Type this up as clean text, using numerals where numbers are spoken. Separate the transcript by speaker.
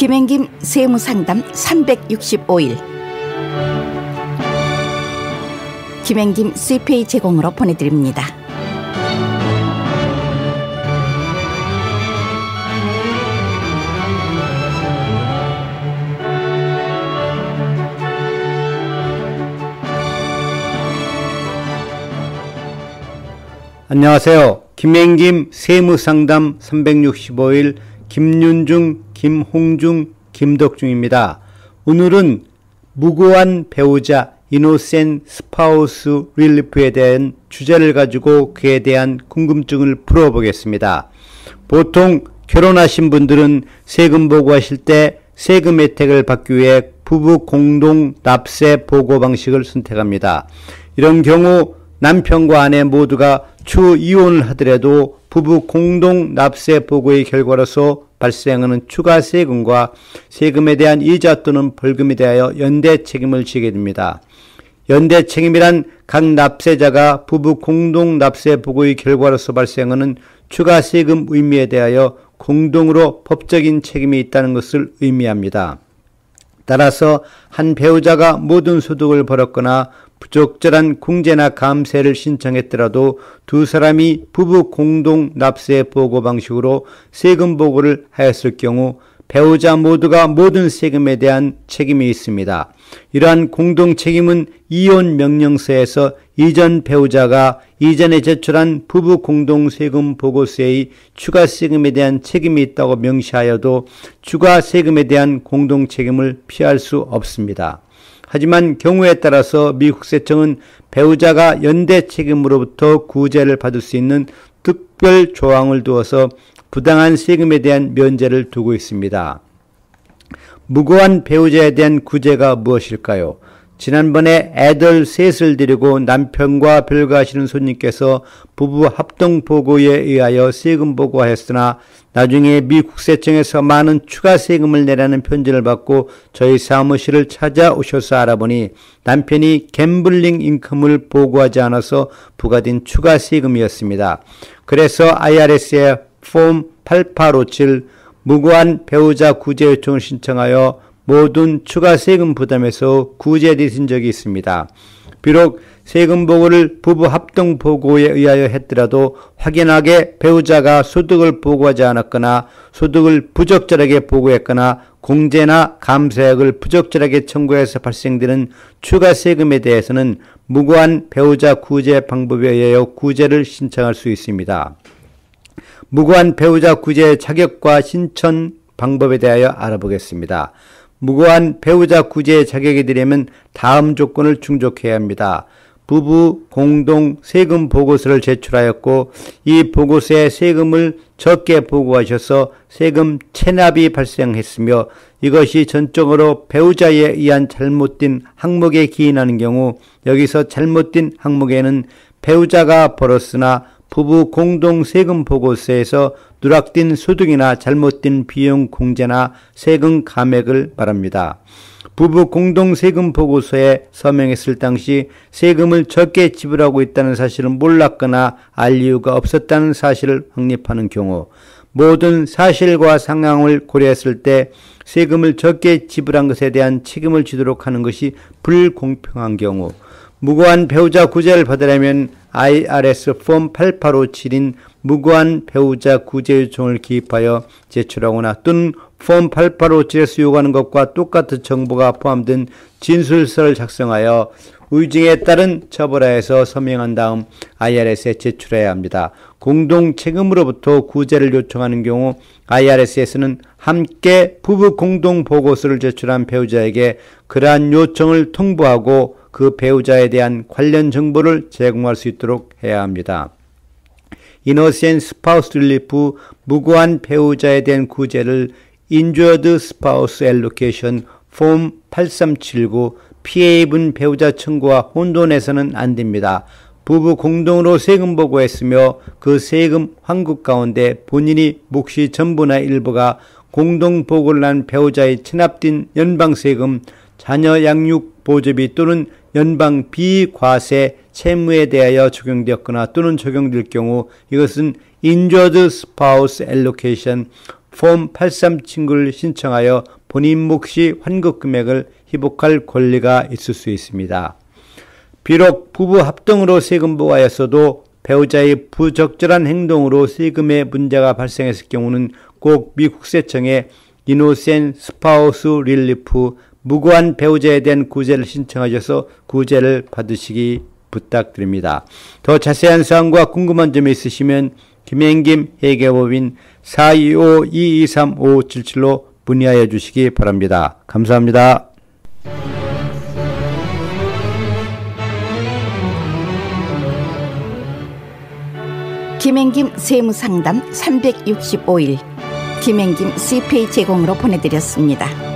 Speaker 1: 김행김 세무상담 365일 김행김 CPA 제공으로 보내드립니다.
Speaker 2: 안녕하세요. 김행김 세무상담 365일 김윤중, 김홍중, 김덕중입니다. 오늘은 무고한 배우자 이노센트 스파우스 릴리프에 대한 주제를 가지고 그에 대한 궁금증을 풀어보겠습니다. 보통 결혼하신 분들은 세금 보고하실 때 세금 혜택을 받기 위해 부부 공동 납세 보고 방식을 선택합니다. 이런 경우 남편과 아내 모두가 추후 이혼을 하더라도 부부 공동 납세 보고의 결과로서 발생하는 추가 세금과 세금에 대한 이자 또는 벌금에 대하여 연대 책임을 지게 됩니다. 연대 책임이란 각 납세자가 부부 공동 납세 보고의 결과로서 발생하는 추가 세금 의미에 대하여 공동으로 법적인 책임이 있다는 것을 의미합니다. 따라서 한 배우자가 모든 소득을 벌었거나 부적절한 공제나 감세를 신청했더라도 두 사람이 부부 공동 납세 보고 방식으로 세금 보고를 하였을 경우 배우자 모두가 모든 세금에 대한 책임이 있습니다. 이러한 공동 책임은 이혼 명령서에서 이전 배우자가 이전에 제출한 부부 공동 세금 보고서의 추가 세금에 대한 책임이 있다고 명시하여도 추가 세금에 대한 공동 책임을 피할 수 없습니다. 하지만 경우에 따라서 미국 세청은 배우자가 연대 책임으로부터 구제를 받을 수 있는 특별 조항을 두어서 부당한 세금에 대한 면제를 두고 있습니다. 무고한 배우자에 대한 구제가 무엇일까요? 지난번에 애들 셋을 데리고 남편과 별거하시는 손님께서 부부 합동 보고에 의하여 세금 보고하였으나 나중에 미국 세청에서 많은 추가 세금을 내라는 편지를 받고 저희 사무실을 찾아오셔서 알아보니 남편이 갬블링 인컴을 보고하지 않아서 부과된 추가 세금이었습니다. 그래서 IRS에 폼 8857 무고한 배우자 구제 요청을 신청하여 모든 추가 세금 부담에서 구제되신 적이 있습니다. 비록 세금 보고를 부부 합동 보고에 의하여 했더라도 확연하게 배우자가 소득을 보고하지 않았거나 소득을 부적절하게 보고했거나 공제나 감세액을 부적절하게 청구해서 발생되는 추가 세금에 대해서는 무고한 배우자 구제 방법에 의하여 구제를 신청할 수 있습니다. 무고한 배우자 구제 자격과 신청 방법에 대하여 알아보겠습니다. 무고한 배우자 구제 자격이 되려면 다음 조건을 충족해야 합니다. 부부 공동 세금 보고서를 제출하였고 이 보고서에 세금을 적게 보고하셔서 세금 체납이 발생했으며 이것이 전적으로 배우자에 의한 잘못된 항목에 기인하는 경우 여기서 잘못된 항목에는 배우자가 벌었으나 부부 공동 세금 보고서에서 누락된 소득이나 잘못된 비용 공제나 세금 감액을 말합니다. 부부 공동 세금 보고서에 서명했을 당시 세금을 적게 지불하고 있다는 사실을 몰랐거나 알 이유가 없었다는 사실을 확립하는 경우 모든 사실과 상황을 고려했을 때 세금을 적게 지불한 것에 대한 책임을 지도록 하는 것이 불공평한 경우 무고한 배우자 구제를 받으려면 IRS 폼 8857인 무고한 배우자 구제 요청을 기입하여 제출하거나 또는 폼 8857에서 요구하는 것과 똑같은 정보가 포함된 진술서를 작성하여 의중에 따른 처벌하에서 서명한 다음 IRS에 제출해야 합니다. 공동 책임으로부터 구제를 요청하는 경우 IRS에서는 함께 부부 공동 보고서를 제출한 배우자에게 그러한 요청을 통보하고 그 배우자에 대한 관련 정보를 제공할 수 있도록 해야 합니다. Innocent Spouse Relief 무고한 배우자에 대한 구제를 Injured Spouse Allocation 폼 8379 피해 입은 배우자 청구와 혼돈해서는 안 됩니다. 부부 공동으로 세금 보고했으며 그 세금 환급 가운데 본인이 몫이 전부나 일부가 공동 보고를 한 배우자의 체납된 연방세금, 자녀 양육 보조비 또는 연방 비과세 채무에 대하여 적용되었거나 또는 적용될 경우 이것은 Injured Spouse Allocation 폼 83 친구를 신청하여 본인 몫이 환급 금액을 회복할 권리가 있을 수 있습니다. 비록 부부 합동으로 세금 보고하였어도 배우자의 부적절한 행동으로 세금에 문제가 발생했을 경우는 꼭 미국 세청에 Innocent Spouse Relief 무고한 배우자에 대한 구제를 신청하셔서 구제를 받으시기 부탁드립니다. 더 자세한 사항과 궁금한 점이 있으시면 김행김 회계법인 425-2235-77로 문의하여 주시기 바랍니다. 감사합니다.
Speaker 1: 김행김 세무상담 365일 김행김 CPA 제공으로 보내드렸습니다.